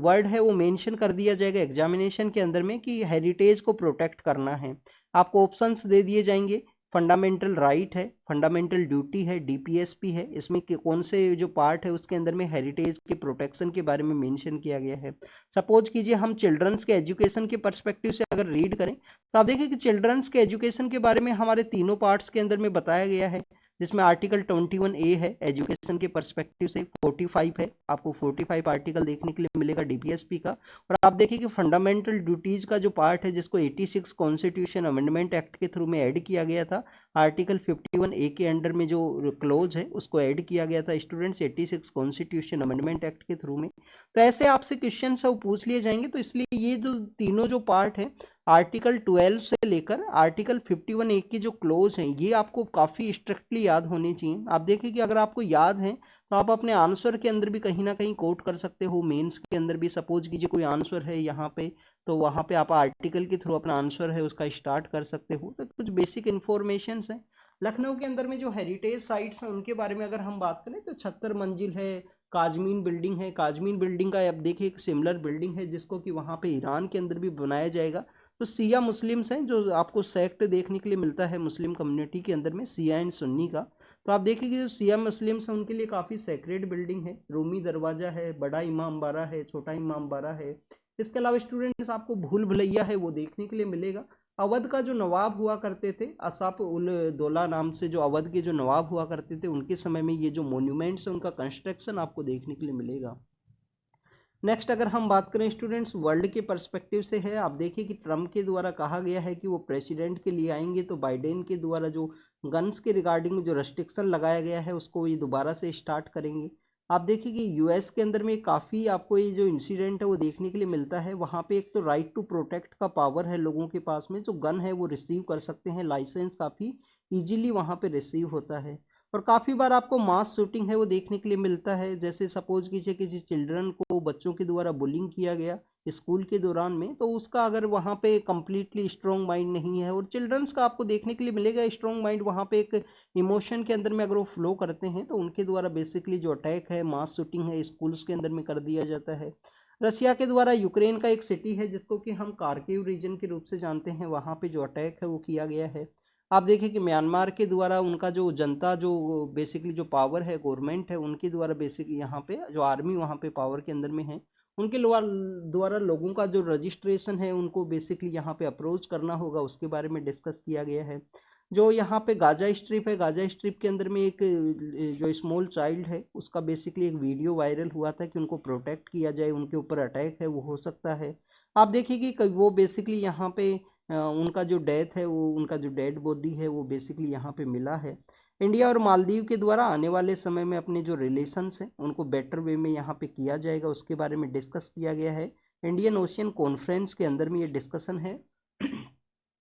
वर्ड है वो मेंशन कर दिया जाएगा एग्जामिनेशन के अंदर में कि हेरिटेज को प्रोटेक्ट करना है। आपको ऑप्शंस दे दिए जाएंगे, फंडामेंटल राइट है, फंडामेंटल ड्यूटी है, डीपीएसपी है। इसमें कौन से जो पार्ट है उसके अंदर में हेरिटेज के प्रोटेक्शन के बारे में मेंशन किया गया है। सपोज कीजिए हम चिल्ड्रंस के एजुकेशन के पर्सपेक्टिव से अगर रीड करें तो आप देखिए कि चिल्ड्रंस के एजुकेशन के बारे में हमारे तीनों पार्ट्स के अंदर में बताया गया है, जिसमें आर्टिकल 21A है एजुकेशन के पर्सपेक्टिव से, 45 है, आपको 45 आर्टिकल देखने के लिए मिलेगा डीपीएसपी का। और आप देखिए कि फंडामेंटल ड्यूटीज का जो पार्ट है जिसको 86 कॉन्स्टिट्यूशन अमेंडमेंट एक्ट के थ्रू में ऐड किया गया था, आर्टिकल 51A के अंडर में जो क्लोज है उसको ऐड किया गया था स्टूडेंट्स 86 कॉन्स्टिट्यूशन अमेंडमेंट एक्ट के थ्रू में। तो ऐसे आपसे क्वेश्चन सब पूछ लिए जाएंगे। तो इसलिए ये जो तीनों जो पार्ट है आर्टिकल 12 से लेकर आर्टिकल 51A की जो क्लोज हैं ये आपको काफ़ी स्ट्रिक्टली याद होनी चाहिए। आप देखिए कि अगर आपको याद है तो आप अपने आंसर के अंदर भी कहीं ना कहीं कोट कर सकते हो, मेंस के अंदर भी। सपोज कीजिए कोई आंसर है यहाँ पे तो वहाँ पे आप आर्टिकल के थ्रू अपना आंसर है उसका स्टार्ट कर सकते हो। तो कुछ बेसिक इन्फॉर्मेशन है। लखनऊ के अंदर में जो हेरिटेज साइट्स हैं उनके बारे में अगर हम बात करें तो 76 मंजिल है काजमीन बिल्डिंग है। काजमीन बिल्डिंग का आप देखिए एक सिमिलर बिल्डिंग है जिसको कि वहाँ पे ईरान के अंदर भी बनाया जाएगा। तो सिया मुस्लिम्स हैं, जो आपको सेक्ट देखने के लिए मिलता है मुस्लिम कम्युनिटी के अंदर में, सिया एंड सुन्नी का। तो आप देखिए कि जो सिया मुस्लिम्स हैं उनके लिए काफ़ी सेक्रेड बिल्डिंग है। रूमी दरवाज़ा है, बड़ा इमाम बाड़ा है, छोटा इमाम बाड़ा है। इसके अलावा स्टूडेंट्स आपको भूल भुलैया है वो देखने के लिए मिलेगा। अवध का जो नवाब हुआ करते थे असफ उल दौला नाम से, जो अवध के जो नवाब हुआ करते थे उनके समय में ये जो मोन्यूमेंट्स है उनका कंस्ट्रक्शन आपको देखने के लिए मिलेगा। नेक्स्ट अगर हम बात करें स्टूडेंट्स वर्ल्ड के पर्सपेक्टिव से है, आप देखिए कि ट्रम्प के द्वारा कहा गया है कि वो प्रेसिडेंट के लिए आएंगे तो बाइडेन के द्वारा जो गन्स के रिगार्डिंग जो रेस्ट्रिक्शन लगाया गया है उसको ये दोबारा से स्टार्ट करेंगे। आप देखिए कि यूएस के अंदर में काफ़ी आपको ये जो इंसिडेंट है वो देखने के लिए मिलता है। वहाँ पे एक तो राइट टू प्रोटेक्ट का पावर है लोगों के पास में, जो गन है वो रिसीव कर सकते हैं, लाइसेंस काफ़ी ईजिली वहाँ पे रिसीव होता है। और काफ़ी बार आपको मास शूटिंग है वो देखने के लिए मिलता है। जैसे सपोज कीजिए किसी चिल्ड्रन को बच्चों के द्वारा बुलिंग किया गया स्कूल के दौरान में, तो उसका अगर वहाँ पे कम्प्लीटली स्ट्रॉन्ग माइंड नहीं है, और चिल्ड्रंस का आपको देखने के लिए मिलेगा स्ट्रॉन्ग माइंड वहाँ पे एक इमोशन के अंदर में अगर वो फ्लो करते हैं तो उनके द्वारा बेसिकली जो अटैक है मास शूटिंग है स्कूल्स के अंदर में कर दिया जाता है। रसिया के द्वारा यूक्रेन का एक सिटी है जिसको कि हम कार्किव रीजन के रूप से जानते हैं, वहाँ पे जो अटैक है वो किया गया है। आप देखिए कि म्यांमार के द्वारा उनका जो जनता जो बेसिकली जो पावर है गवर्नमेंट है उनके द्वारा बेसिकली यहाँ पे जो आर्मी वहाँ पे पावर के अंदर में है उनके द्वारा लोगों का जो रजिस्ट्रेशन है उनको बेसिकली यहाँ पे अप्रोच करना होगा उसके बारे में डिस्कस किया गया है। जो यहाँ पे गाजा स्ट्रिप है, गाजा स्ट्रिप के अंदर में एक जो स्मॉल चाइल्ड है उसका बेसिकली एक वीडियो वायरल हुआ था कि उनको प्रोटेक्ट किया जाए, उनके ऊपर अटैक है वो हो सकता है। आप देखिए कि वो बेसिकली यहाँ पे उनका जो डेथ है वो उनका जो डेड बॉडी है वो बेसिकली यहाँ पे मिला है। इंडिया और मालदीव के द्वारा आने वाले समय में अपने जो रिलेशंस हैं उनको बेटर वे में यहाँ पे किया जाएगा उसके बारे में डिस्कस किया गया है। इंडियन ओशियन कॉन्फ्रेंस के अंदर में ये डिस्कशन है,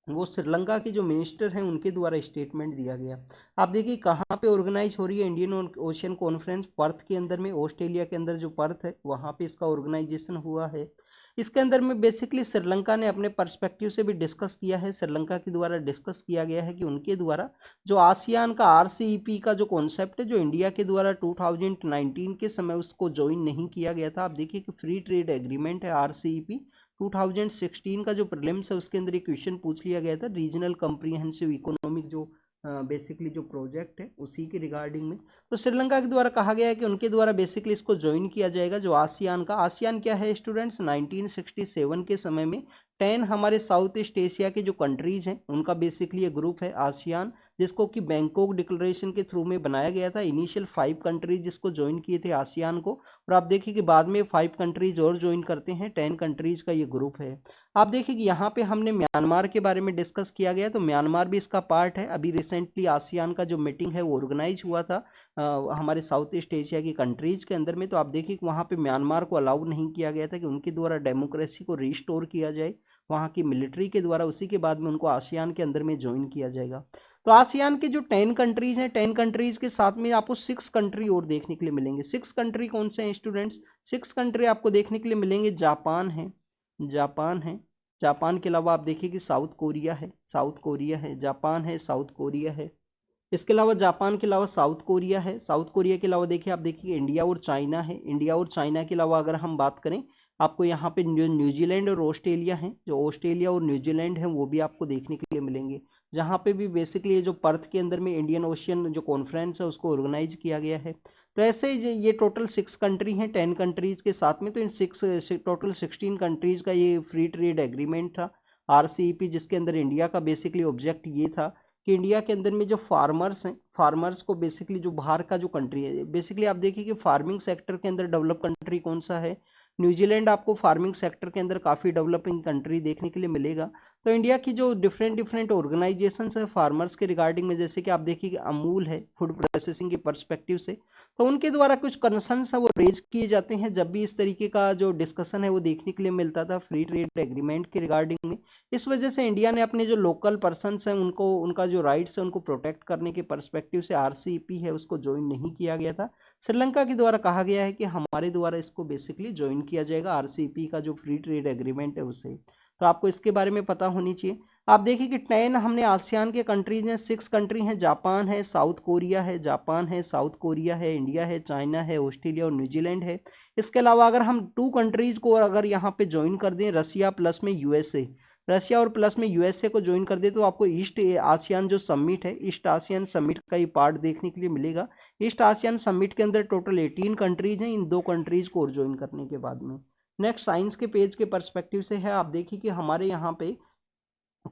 वो श्रीलंका के जो मिनिस्टर हैं उनके द्वारा स्टेटमेंट दिया गया। आप देखिए कहाँ पे ऑर्गेनाइज हो रही है इंडियन ओशियन कॉन्फ्रेंस, पर्थ के अंदर में, ऑस्ट्रेलिया के अंदर जो पर्थ है वहाँ पे इसका ऑर्गेनाइजेशन हुआ है। इसके अंदर में बेसिकली श्रीलंका ने अपने पर्सपेक्टिव से भी डिस्कस किया है, श्रीलंका के द्वारा डिस्कस किया गया है कि उनके द्वारा जो आसियान का RCEP का जो कॉन्सेप्ट है, जो इंडिया के द्वारा 2019 के समय उसको ज्वाइन नहीं किया गया था। आप देखिए कि फ्री ट्रेड एग्रीमेंट है RCEP, 2016 का जो प्रीलिम्स है उसके अंदर एक क्वेश्चन पूछ लिया गया था, रीजनल कम्प्रीहेंसिव इकोनॉमिक जो बेसिकली जो प्रोजेक्ट है उसी के रिगार्डिंग में। तो श्रीलंका के द्वारा कहा गया है कि उनके द्वारा बेसिकली इसको ज्वाइन किया जाएगा। जो आसियान का, आसियान क्या है स्टूडेंट्स, 1967 के समय में 10 हमारे साउथ ईस्ट एशिया के जो कंट्रीज हैं उनका बेसिकली ये ग्रुप है आसियान, जिसको कि बैंकॉक डिक्लेरेशन के थ्रू में बनाया गया था। इनिशियल 5 कंट्रीज जिसको ज्वाइन किए थे आसियान को, और आप देखिए कि बाद में 5 कंट्रीज और ज्वाइन करते हैं, 10 कंट्रीज का ये ग्रुप है। आप देखिए कि यहाँ पे हमने म्यांमार के बारे में डिस्कस किया गया, तो म्यांमार भी इसका पार्ट है। अभी रिसेंटली आसियान का जो मीटिंग है वो ऑर्गेनाइज हुआ था हमारे साउथ ईस्ट एशिया की कंट्रीज के अंदर में। तो आप देखिए कि वहाँ पे म्यांमार को अलाउ नहीं किया गया था कि उनके द्वारा डेमोक्रेसी को रिस्टोर किया जाए वहाँ की मिलिट्री के द्वारा, उसी के बाद में उनको आसियान के अंदर में ज्वाइन किया जाएगा। तो आसियान के जो 10 कंट्रीज हैं, 10 कंट्रीज के साथ में आपको 6 कंट्री और देखने के लिए मिलेंगे। 6 कंट्री कौन से हैं स्टूडेंट्स? 6 कंट्री आपको देखने के लिए मिलेंगे। जापान है, जापान है, जापान के अलावा आप देखिए कि साउथ कोरिया है, साउथ कोरिया है, जापान है, साउथ कोरिया है। इसके अलावा जापान के अलावा साउथ कोरिया है, साउथ कोरिया के अलावा देखिए आप देखिए इंडिया और चाइना है। इंडिया और चाइना के अलावा अगर हम बात करें, आपको यहाँ पे न्यूजीलैंड और ऑस्ट्रेलिया है, जो ऑस्ट्रेलिया और न्यूजीलैंड है वो भी आपको देखने के लिए मिलेंगे। जहाँ पे भी बेसिकली ये जो पर्थ के अंदर में इंडियन ओशियन जो कॉन्फ्रेंस है उसको ऑर्गेनाइज किया गया है। तो ऐसे ये टोटल 6 कंट्री हैं 10 कंट्रीज के साथ में। तो इन 6 टोटल 16 कंट्रीज का ये फ्री ट्रेड एग्रीमेंट था RCEP, जिसके अंदर इंडिया का बेसिकली ऑब्जेक्ट ये था कि इंडिया के अंदर में जो फार्मर्स हैं, फार्मर्स को बेसिकली जो बाहर का जो कंट्री है, बेसिकली आप देखिए कि फार्मिंग सेक्टर के अंदर डेवलप कंट्री कौन सा है? न्यूजीलैंड आपको फार्मिंग सेक्टर के अंदर काफ़ी डेवलपिंग कंट्री देखने के लिए मिलेगा। तो इंडिया की जो डिफरेंट डिफरेंट ऑर्गेनाइजेशंस है फार्मर्स के रिगार्डिंग में, जैसे कि आप देखिए कि अमूल है फूड प्रोसेसिंग के पर्सपेक्टिव से, तो उनके द्वारा कुछ कंसर्न्स है वो रेज किए जाते हैं जब भी इस तरीके का जो डिस्कशन है वो देखने के लिए मिलता था फ्री ट्रेड एग्रीमेंट के रिगार्डिंग में। इस वजह से इंडिया ने अपने जो लोकल पर्सनस हैं उनको, उनका जो राइट्स है उनको प्रोटेक्ट करने के पर्सपेक्टिव से RCEP है उसको ज्वाइन नहीं किया गया था। श्रीलंका के द्वारा कहा गया है कि हमारे द्वारा इसको बेसिकली ज्वाइन किया जाएगा RCEP का जो फ्री ट्रेड एग्रीमेंट है उसे। तो आपको इसके बारे में पता होनी चाहिए। आप देखिए कि 10 हमने आसियान के कंट्रीज हैं, 6 कंट्री हैं, जापान है, साउथ कोरिया है, जापान है, साउथ कोरिया है, इंडिया है, चाइना है, ऑस्ट्रेलिया और न्यूजीलैंड है। इसके अलावा अगर हम 2 कंट्रीज को अगर यहाँ पे ज्वाइन कर दें, रसिया प्लस में USA, रशिया और प्लस में USA को ज्वाइन कर दे, तो आपको ईस्ट आसियान जो समिट है, ईस्ट आसियान समिट का ये पार्ट देखने के लिए मिलेगा। ईस्ट आसियान समिट के अंदर टोटल 18 कंट्रीज हैं इन 2 कंट्रीज को और ज्वाइन करने के बाद में। नेक्स्ट साइंस के पेज के पर्सपेक्टिव से है, आप देखिए कि हमारे यहाँ पे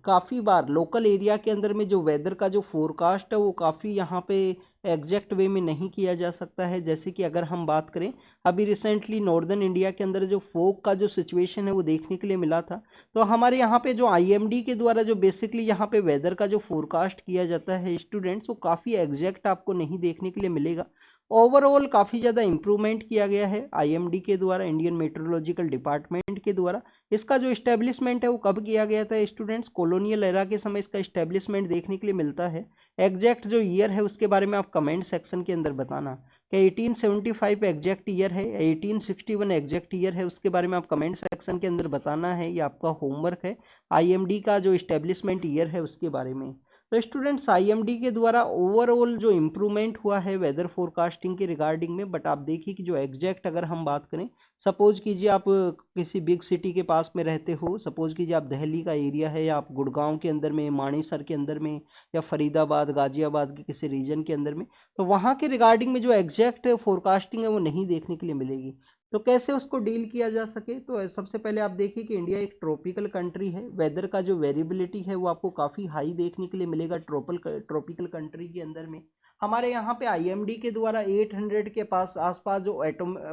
काफ़ी बार लोकल एरिया के अंदर में जो वेदर का जो फोरकास्ट है वो काफ़ी यहाँ पे एग्जैक्ट वे में नहीं किया जा सकता है। जैसे कि अगर हम बात करें, अभी रिसेंटली नॉर्दर्न इंडिया के अंदर जो फोक का जो सिचुएशन है वो देखने के लिए मिला था। तो हमारे यहाँ पे जो IMD के द्वारा जो बेसिकली यहाँ पे वेदर का जो फोरकास्ट किया जाता है स्टूडेंट्स, वो काफ़ी एग्जैक्ट आपको नहीं देखने के लिए मिलेगा। ओवरऑल काफ़ी ज़्यादा इंप्रूवमेंट किया गया है IMD के द्वारा, इंडियन मेट्रोलॉजिकल डिपार्टमेंट के द्वारा। इसका जो इस्टेब्लिशमेंट है वो कब किया गया था स्टूडेंट्स? कॉलोनियल एरा के समय इसका इस्टेब्लिशमेंट देखने के लिए मिलता है। एग्जैक्ट जो ईयर है उसके बारे में आप कमेंट सेक्शन के अंदर बताना कि 1875 एग्जैक्ट ईयर है, 1861 एग्जैक्ट ईयर है, उसके बारे में आप कमेंट सेक्शन के अंदर बताना है। ये आपका होमवर्क है IMD का जो इस्टेब्लिशमेंट ईयर है उसके बारे में। तो स्टूडेंट्स IMD के द्वारा ओवरऑल जो इम्प्रूवमेंट हुआ है वेदर फोरकास्टिंग के रिगार्डिंग में, बट आप देखिए कि जो एग्जैक्ट अगर हम बात करें, सपोज कीजिए आप किसी बिग सिटी के पास में रहते हो, सपोज कीजिए आप दिल्ली का एरिया है, या आप गुड़गांव के अंदर में, मानेसर के अंदर में, या फरीदाबाद गाजियाबाद के किसी रीजन के अंदर में, तो वहाँ के रिगार्डिंग में जो एग्जैक्ट फोरकास्टिंग है वो नहीं देखने के लिए मिलेगी। तो कैसे उसको डील किया जा सके? तो सबसे पहले आप देखिए कि इंडिया एक ट्रॉपिकल कंट्री है, वेदर का जो वेरिएबिलिटी है वो आपको काफ़ी हाई देखने के लिए मिलेगा ट्रॉपिकल कंट्री के अंदर में। हमारे यहाँ पे IMD के द्वारा 800 के पास आसपास जो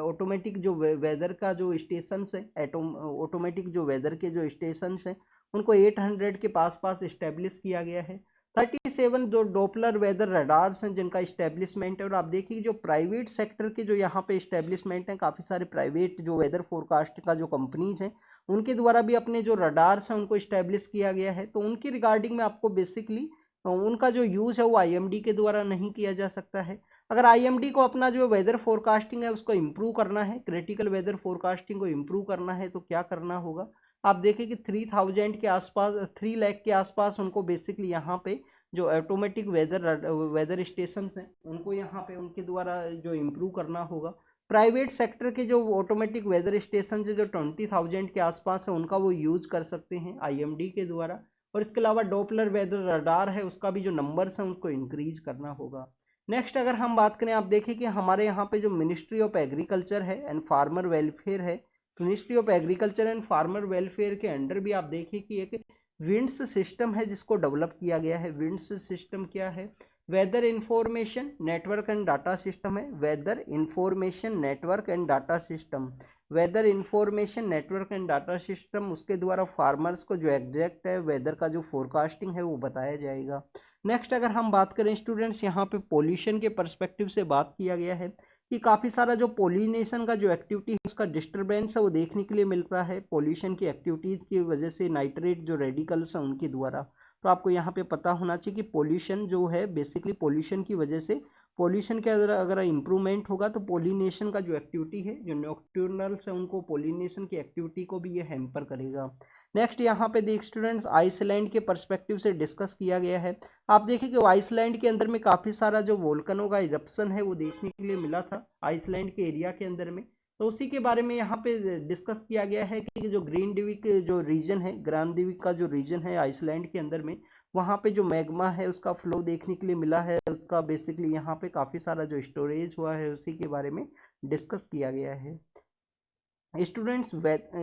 ऑटोमेटिक जो वेदर का जो स्टेशन है, ऑटोमेटिक जो वेदर के जो स्टेशन हैं उनको 800 के पास इस्टेब्लिश किया गया है। 37 जो डॉपलर वेदर रडार्स हैं जिनका इस्टेब्लिशमेंट है। और आप देखिए जो प्राइवेट सेक्टर के जो यहाँ पे इस्टेब्लिशमेंट हैं, काफ़ी सारे प्राइवेट जो वेदर फोरकास्ट का जो कंपनीज हैं उनके द्वारा भी अपने जो रडार्स हैं उनको इस्टेब्लिश किया गया है। तो उनकी रिगार्डिंग में आपको बेसिकली उनका जो यूज़ है वो आईएमडी के द्वारा नहीं किया जा सकता है। अगर आईएमडी को अपना जो वेदर फोरकास्टिंग है उसको इम्प्रूव करना है, क्रिटिकल वेदर फोरकास्टिंग को इम्प्रूव करना है, तो क्या करना होगा, आप देखें कि 3000 के आसपास, 3 लाख के आसपास उनको बेसिकली यहाँ पे जो ऑटोमेटिक वेदर स्टेशन हैं उनको यहाँ पे उनके द्वारा जो इम्प्रूव करना होगा। प्राइवेट सेक्टर के जो ऑटोमेटिक वेदर स्टेशन जो 20,000 के आसपास है उनका वो यूज कर सकते हैं आईएमडी के द्वारा। और इसके अलावा डॉपलर वेदर रडार है उसका भी जो नंबर्स हैं उसको इंक्रीज करना होगा। नेक्स्ट अगर हम बात करें, आप देखें कि हमारे यहाँ पे जो मिनिस्ट्री ऑफ एग्रीकल्चर है एंड फार्मर वेलफेयर है, ministry of agriculture and farmer welfare के अंडर भी आप देखिए कि एक विंड्स सिस्टम है जिसको डेवलप किया गया है। विंड्स सिस्टम क्या है, weather information network and data system है। Weather information network and data system, weather information network and data system, उसके द्वारा फार्मर्स को जो एग्जैक्ट है वेदर का जो फोरकास्टिंग है वो बताया जाएगा। नेक्स्ट अगर हम बात करें स्टूडेंट्स, यहाँ पे पोल्यूशन के पर्सपेक्टिव से बात किया गया है कि काफ़ी सारा जो पोलिनेशन का जो एक्टिविटी है उसका डिस्टर्बेंस है वो देखने के लिए मिलता है पोल्यूशन की एक्टिविटीज़ की वजह से, नाइट्रेट जो रेडिकल्स हैं उनके द्वारा। तो आपको यहाँ पे पता होना चाहिए कि पोल्यूशन जो है बेसिकली पोल्यूशन की वजह से, पोल्यूशन के अगर इम्प्रूवमेंट होगा तो पोलिनेशन का जो एक्टिविटी है, जो नॉकटर्नल्स है उनको पोलिनेशन की एक्टिविटी को भी ये हैम्पर करेगा। नेक्स्ट यहाँ पे देख स्टूडेंट्स, आइसलैंड के पर्सपेक्टिव से डिस्कस किया गया है। आप देखिए कि आइसलैंड के अंदर में काफ़ी सारा जो वोल्कनों का इरप्शन है वो देखने के लिए मिला था आइसलैंड के एरिया के अंदर में। तो उसी के बारे में यहाँ पे डिस्कस किया गया है कि जो ग्रीनडिविक जो रीजन है, ग्रानडिविक का जो रीजन है आइसलैंड के अंदर में, वहाँ पे जो मैग्मा है उसका फ्लो देखने के लिए मिला है। उसका बेसिकली यहाँ पे काफ़ी सारा जो स्टोरेज हुआ है उसी के बारे में डिस्कस किया गया है। स्टूडेंट्स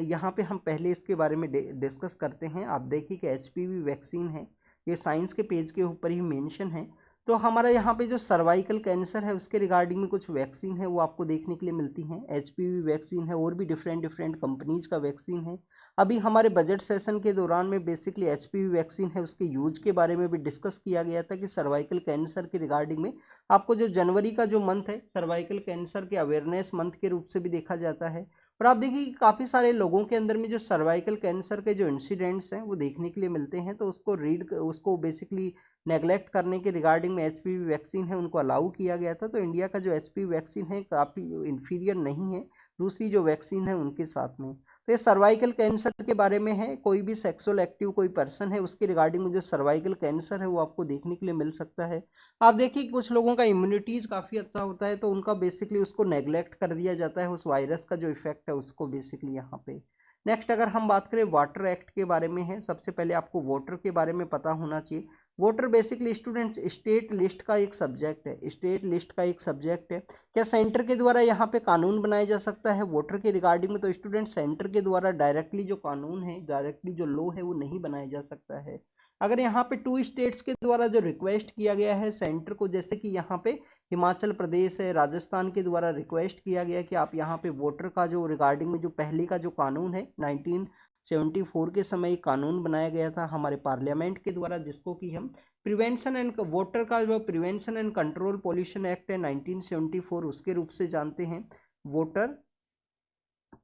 यहाँ पे हम पहले इसके बारे में डिस्कस करते हैं। आप देखिए कि एचपीवी वैक्सीन है, ये साइंस के पेज के ऊपर ही मेंशन है। तो हमारा यहाँ पे जो सर्वाइकल कैंसर है उसके रिगार्डिंग में कुछ वैक्सीन है वो आपको देखने के लिए मिलती हैं। एचपीवी वैक्सीन है, और भी डिफरेंट कंपनीज का वैक्सीन है। अभी हमारे बजट सेशन के दौरान में बेसिकली एचपीवी वैक्सीन है उसके यूज के बारे में भी डिस्कस किया गया था कि सर्वाइकल कैंसर के रिगार्डिंग में आपको जो जनवरी का जो मंथ है सर्वाइकल कैंसर के अवेयरनेस मंथ के रूप से भी देखा जाता है। और आप देखिए कि काफ़ी सारे लोगों के अंदर में जो सर्वाइकल कैंसर के जो इंसिडेंट्स हैं वो देखने के लिए मिलते हैं। तो उसको बेसिकली नेगलेक्ट करने के रिगार्डिंग में एचपीवी वैक्सीन है उनको अलाउ किया गया था। तो इंडिया का जो एचपीवी वैक्सीन है काफ़ी इन्फीरियर नहीं है दूसरी जो वैक्सीन है उनके साथ में। तो ये सर्वाइकल कैंसर के बारे में है, कोई भी सेक्सुअल एक्टिव कोई पर्सन है उसके रिगार्डिंग में जो सर्वाइकल कैंसर है वो आपको देखने के लिए मिल सकता है। आप देखिए कुछ लोगों का इम्यूनिटीज़ काफ़ी अच्छा होता है तो उनका बेसिकली उसको नेग्लेक्ट कर दिया जाता है, उस वायरस का जो इफेक्ट है उसको बेसिकली यहाँ पे। नेक्स्ट अगर हम बात करें वाटर एक्ट के बारे में है, सबसे पहले आपको वाटर के बारे में पता होना चाहिए। Water basically students state list का एक सब्जेक्ट है, स्टेट लिस्ट का एक सब्जेक्ट है। क्या सेंटर के द्वारा यहाँ पे कानून बनाया जा सकता है वाटर के रिगार्डिंग में? तो स्टूडेंट सेंटर के द्वारा डायरेक्टली जो कानून है, डायरेक्टली जो लॉ है वो नहीं बनाया जा सकता है। अगर यहाँ पे 2 स्टेट्स के द्वारा जो रिक्वेस्ट किया गया है सेंटर को, जैसे कि यहाँ पे हिमाचल प्रदेश है, राजस्थान के द्वारा रिक्वेस्ट किया गया कि आप यहाँ पे वोटर का जो रिगार्डिंग में जो पहले का जो कानून है 1974 के समय कानून बनाया गया था हमारे पार्लियामेंट के द्वारा, जिसको कि हम प्रिवेंशन एंड वोटर का जो prevention and control pollution act है 1974 उसके रूप से जानते हैं। Voter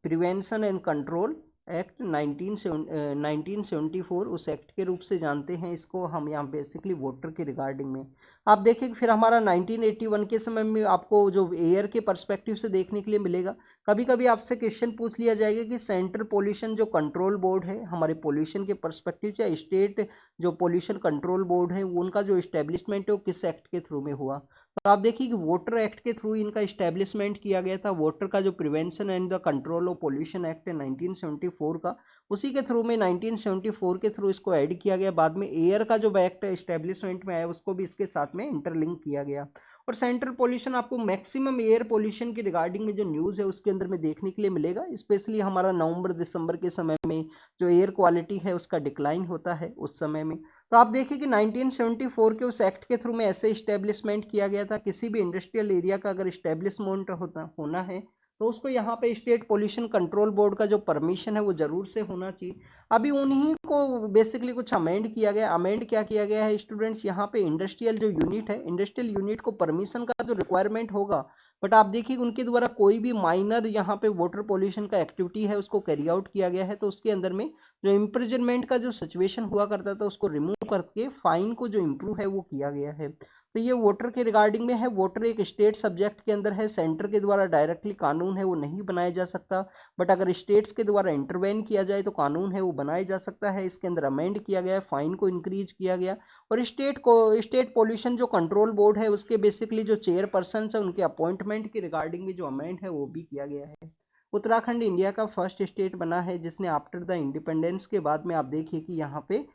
prevention and control act 1974 उस एक्ट के रूप से जानते हैं इसको हम यहाँ बेसिकली वोटर के रिगार्डिंग में। आप देखें फिर हमारा 1981 के समय में आपको जो एयर के पर्सपेक्टिव से देखने के लिए मिलेगा। कभी कभी आपसे क्वेश्चन पूछ लिया जाएगा कि सेंट्रल पोल्यूशन जो कंट्रोल बोर्ड है हमारे पोल्यूशन के पर्सपेक्टिव से, स्टेट जो पोल्यूशन कंट्रोल बोर्ड है उनका जो इस्टेब्लिशमेंट है वो किस एक्ट के थ्रू में हुआ? तो आप देखिए कि वोटर एक्ट के थ्रू इनका इस्टेब्लिशमेंट किया गया था। वोटर का जो prevention and the control of pollution act है 1974 का, उसी के थ्रू में 1974 के थ्रू इसको ऐड किया गया। बाद में एयर का जो एक्ट इस्टेब्लिशमेंट में आया उसको भी इसके साथ में इंटरलिंक किया गया। और सेंट्रल पोल्यूशन आपको मैक्सिमम एयर पोल्यूशन की रिगार्डिंग में जो न्यूज़ है उसके अंदर में देखने के लिए मिलेगा। स्पेशली हमारा नवंबर दिसंबर के समय में जो एयर क्वालिटी है उसका डिक्लाइन होता है उस समय में। तो आप देखिए कि 1974 के उस एक्ट के थ्रू में ऐसे इस्टेब्लिशमेंट किया गया था, किसी भी इंडस्ट्रियल एरिया का अगर इस्टेब्लिशमेंट होना है तो उसको यहाँ पे स्टेट पोल्यूशन कंट्रोल बोर्ड का जो परमिशन है वो जरूर से होना चाहिए। अभी उन्हीं को बेसिकली कुछ अमेंड किया गया। अमेंड क्या किया गया है स्टूडेंट्स, यहाँ पे इंडस्ट्रियल जो यूनिट है, इंडस्ट्रियल यूनिट को परमिशन का जो रिक्वायरमेंट होगा, बट आप देखिए उनके द्वारा कोई भी माइनर यहाँ पे वाटर पोल्यूशन का एक्टिविटी है उसको कैरी आउट किया गया है, तो उसके अंदर में जो इम्प्रिजनमेंट का जो सिचुएशन हुआ करता था उसको रिमूव करके फाइन को जो इम्प्रूव है वो किया गया है। तो ये वोटर के रिगार्डिंग में है। वोटर एक स्टेट सब्जेक्ट के अंदर है, सेंटर के द्वारा डायरेक्टली कानून है वो नहीं बनाया जा सकता, बट अगर स्टेट्स के द्वारा इंटरवेन किया जाए तो कानून है वो बनाया जा सकता है। इसके अंदर अमेंड किया गया है, फाइन को इंक्रीज किया गया, और स्टेट पोल्यूशन जो कंट्रोल बोर्ड है उसके बेसिकली जो चेयरपर्सन है उनके अपॉइंटमेंट की रिगार्डिंग में जो अमेंड है वो भी किया गया है। उत्तराखंड इंडिया का फर्स्ट स्टेट बना है जिसने आफ्टर द इंडिपेंडेंस के बाद में आप देखिए कि यहाँ पे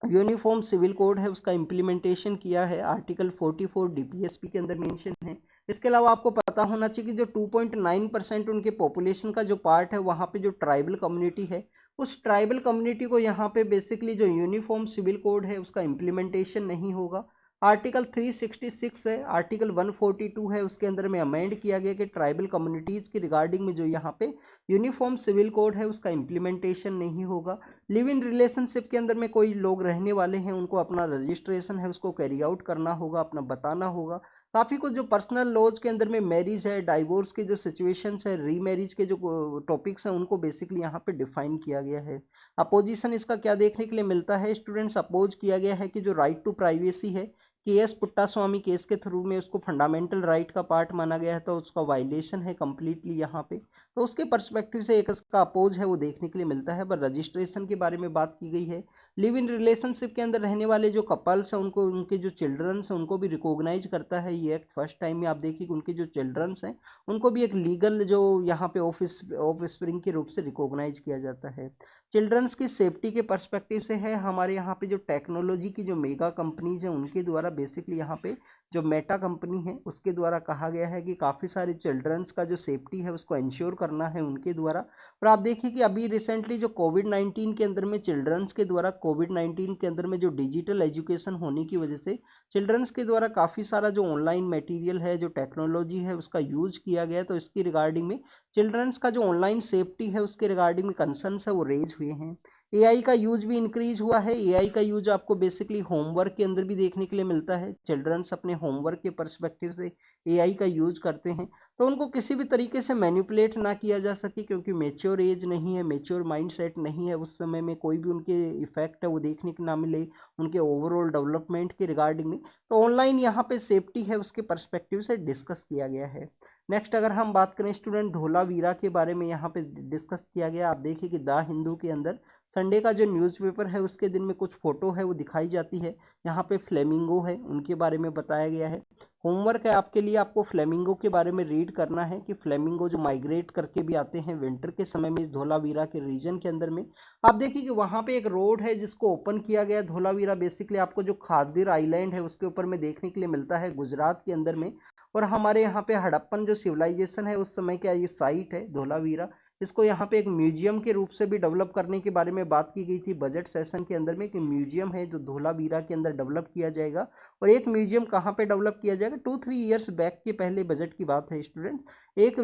यूनिफॉर्म सिविल कोड है उसका इम्प्लीमेंटेशन किया है, आर्टिकल 44 डीपीएसपी के अंदर मेंशन है। इसके अलावा आपको पता होना चाहिए कि जो 2.9% उनके पॉपुलेशन का जो पार्ट है वहाँ पे जो ट्राइबल कम्युनिटी है, उस ट्राइबल कम्युनिटी को यहाँ पे बेसिकली जो यूनिफॉर्म सिविल कोड है उसका इम्प्लीमेंटेशन नहीं होगा। आर्टिकल 366 है, आर्टिकल 142 है, उसके अंदर में अमेंड किया गया कि ट्राइबल कम्युनिटीज की रिगार्डिंग में जो यहाँ पे यूनिफॉर्म सिविल कोड है उसका इम्प्लीमेंटेशन नहीं होगा। लिव इन रिलेशनशिप के अंदर में कोई लोग रहने वाले हैं उनको अपना रजिस्ट्रेशन है उसको कैरी आउट करना होगा, अपना बताना होगा। काफ़ी कुछ जो पर्सनल लॉज के अंदर में मैरिज है, डाइवोर्स के जो सिचुएशंस है, रीमैरिज के जो टॉपिक्स हैं उनको बेसिकली यहाँ पे डिफाइन किया गया है। अपोजिशन इसका क्या देखने के लिए मिलता है स्टूडेंट्स, अपोज किया गया है कि जो राइट टू प्राइवेसी है, केएस पुट्टास्वामी केस के थ्रू में उसको फंडामेंटल राइट का पार्ट माना गया है, तो उसका वायलेशन है कंप्लीटली यहाँ पे। तो उसके पर्सपेक्टिव से एक इसका अपोज है वो देखने के लिए मिलता है। पर रजिस्ट्रेशन के बारे में बात की गई है। लिव इन रिलेशनशिप के अंदर रहने वाले जो कपल्स हैं उनको, उनके जो चिल्ड्रंस हैं उनको भी रिकॉग्नाइज करता है ये एक्ट। फर्स्ट टाइम में आप देखिए कि उनके जो चिल्ड्रंस हैं उनको भी एक लीगल जो यहाँ पे ऑफ स्प्रिंग के रूप से रिकॉग्नाइज किया जाता है। चिल्ड्रंस की सेफ्टी के पर्सपेक्टिव से है, हमारे यहाँ पे जो टेक्नोलॉजी की जो मेगा कंपनीज हैं उनके द्वारा बेसिकली यहाँ पे जो मेटा कंपनी है उसके द्वारा कहा गया है कि काफ़ी सारे चिल्ड्रंस का जो सेफ्टी है उसको इंश्योर करना है उनके द्वारा। और आप देखिए कि अभी रिसेंटली जो कोविड-19 के अंदर में चिल्ड्रंस के द्वारा, कोविड-19 के अंदर में जो डिजिटल एजुकेशन होने की वजह से चिल्ड्रंस के द्वारा काफ़ी सारा जो ऑनलाइन मटेरियल है, जो टेक्नोलॉजी है उसका यूज किया गया, तो इसकी रिगार्डिंग में चिल्ड्रंस का जो ऑनलाइन सेफ्टी है उसके रिगार्डिंग में कंसर्न्स है वो रेज हुए हैं। एआई का यूज भी इंक्रीज हुआ है। एआई का यूज आपको बेसिकली होमवर्क के अंदर भी देखने के लिए मिलता है। चिल्ड्रंस अपने होमवर्क के पर्सपेक्टिव से एआई का यूज करते हैं, तो उनको किसी भी तरीके से मैनिपुलेट ना किया जा सके, क्योंकि मेच्योर एज नहीं है, मेच्योर माइंड सेट नहीं है, उस समय में कोई भी उनके इफेक्ट है वो देखने को ना मिले उनके ओवरऑल डेवलपमेंट के रिगार्डिंग में। तो ऑनलाइन यहाँ पे सेफ्टी है उसके पर्सपेक्टिव से डिस्कस किया गया है। नेक्स्ट अगर हम बात करें स्टूडेंट धोलावीरा के बारे में यहाँ पे डिस्कस किया गया। आप देखिए कि द हिंदू के अंदर संडे का जो न्यूज़पेपर है उसके दिन में कुछ फोटो है वो दिखाई जाती है। यहाँ पे फ्लेमिंगो है उनके बारे में बताया गया है। होमवर्क है आपके लिए, आपको फ्लेमिंगो के बारे में रीड करना है कि फ्लेमिंगो जो माइग्रेट करके भी आते हैं विंटर के समय में इस धोलावीरा के रीजन के अंदर में। आप देखिए कि वहाँ पे एक रोड है जिसको ओपन किया गया। धोलावीरा बेसिकली आपको जो खादिर आइलैंड है उसके ऊपर में देखने के लिए मिलता है गुजरात के अंदर में। और हमारे यहाँ पे हड़प्पन जो सिविलाइजेशन है उस समय का ये साइट है धोलावीरा। इसको यहाँ पे एक म्यूजियम के रूप से भी डेवलप करने के बारे में बात की गई थी बजट सेशन के अंदर में, कि म्यूजियम है जो धोलावीरा के अंदर डेवलप किया जाएगा। और एक म्यूजियम कहाँ पे डेवलप किया जाएगा, 2-3 ईयर्स बैक के पहले बजट की बात है स्टूडेंट। एक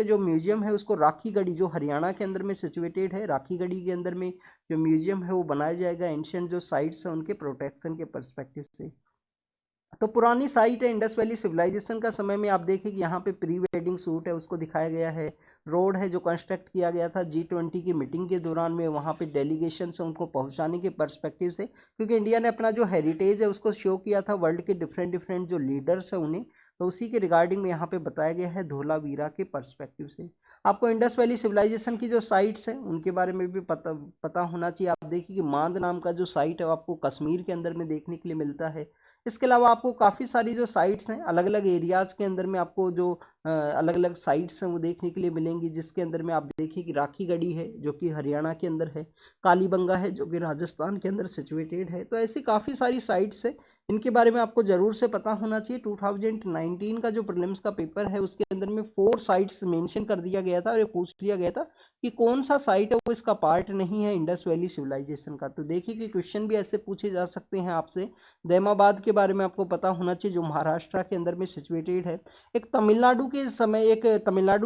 जो म्यूजियम है उसको राखीगढ़ी जो हरियाणा के अंदर में सिचुएटेड है, राखीगढ़ी के अंदर में जो म्यूजियम है वो बनाया जाएगा एंशियंट जो साइट्स हैं उनके प्रोटेक्शन के पर्सपेक्टिव से। तो पुरानी साइट है इंडस वैली सिविलाइजेशन का समय में आप देखें कि यहाँ पे प्री वेडिंग शूट है उसको दिखाया गया है। रोड है जो कंस्ट्रक्ट किया गया था G20 की मीटिंग के दौरान में, वहाँ पे डेलीगेशन से उनको पहुँचाने के पर्सपेक्टिव से, क्योंकि इंडिया ने अपना जो हेरिटेज है उसको शो किया था वर्ल्ड के डिफरेंट डिफरेंट जो लीडर्स है उन्हें, तो उसी के रिगार्डिंग में यहाँ पे बताया गया है धोलावीरा के पर्सपेक्टिव से। आपको इंडस वैली सिविलाइजेशन की जो साइट्स हैं उनके बारे में भी पता होना चाहिए। आप देखिए कि मांद नाम का जो साइट है वो आपको कश्मीर के अंदर में देखने के लिए मिलता है। इसके अलावा आपको काफ़ी सारी जो साइट्स हैं अलग अलग एरियाज़ के अंदर में आपको जो अलग अलग साइट्स हैं वो देखने के लिए मिलेंगी, जिसके अंदर में आप देखिए कि राखीगढ़ी है जो कि हरियाणा के अंदर है, कालीबंगा है जो कि राजस्थान के अंदर सिचुएटेड है। तो ऐसी काफ़ी सारी साइट्स है इनके बारे में आपको जरूर से पता होना चाहिए। 2019 का जो प्रीलिम्स का पेपर है उसके अंदर में 4 साइट्स मेंशन कर दिया गया था और ये पूछ लिया गया था कि कौन सा साइट है वो इसका पार्ट नहीं है इंडस वैली सिविलाइजेशन का। तो देखिए कि क्वेश्चन भी ऐसे पूछे जा सकते हैं आपसे। दैमाबाद के बारे में आपको पता होना चाहिए जो महाराष्ट्र के अंदर में सिचुएटेड है। एक तमिलनाडु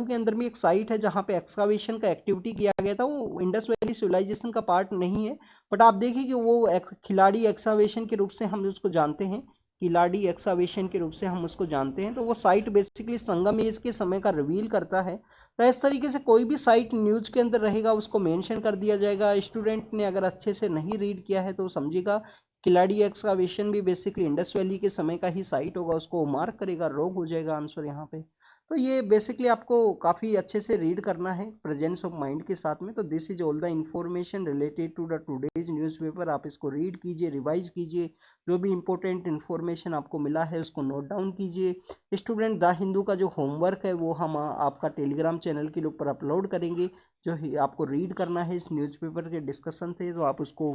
के अंदर में एक साइट है जहाँ पे एक्सकावेशन का एक्टिविटी किया गया था, वो इंडस वैली सिविलाइजेशन का पार्ट नहीं है। बट आप देखिए कि वो खिलाड़ी एक्सावेशन के रूप से हम उसको जानते हैं, खिलाड़ी एक्सावेशन के रूप से हम उसको जानते हैं। तो वो साइट बेसिकली संगम एज के समय का रिवील करता है। तो इस तरीके से कोई भी साइट न्यूज के अंदर रहेगा उसको मेंशन कर दिया जाएगा। स्टूडेंट ने अगर अच्छे से नहीं रीड किया है तो समझिएगा खिलाड़ी एक्सकावेशन भी बेसिकली इंडस वैली के समय का ही साइट होगा, उसको मार्क करेगा, रॉन्ग हो जाएगा आंसर यहाँ पे। तो ये बेसिकली आपको काफ़ी अच्छे से रीड करना है प्रेजेंस ऑफ माइंड के साथ में। तो this is all the information related to the today's newspaper. आप इसको रीड कीजिए, रिवाइज कीजिए, जो भी इंपॉर्टेंट इन्फॉर्मेशन आपको मिला है उसको नोट डाउन कीजिए। स्टूडेंट द हिंदू का जो होमवर्क है वो हम आपका टेलीग्राम चैनल के ऊपर अपलोड करेंगे, जो आपको रीड करना है इस न्यूज़पेपर के डिस्कशन थे। तो आप उसको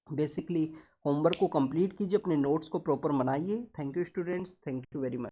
बेसिकली होमवर्क को कंप्लीट कीजिए, अपने नोट्स को प्रॉपर बनाइए। Thank you students, thank you very much.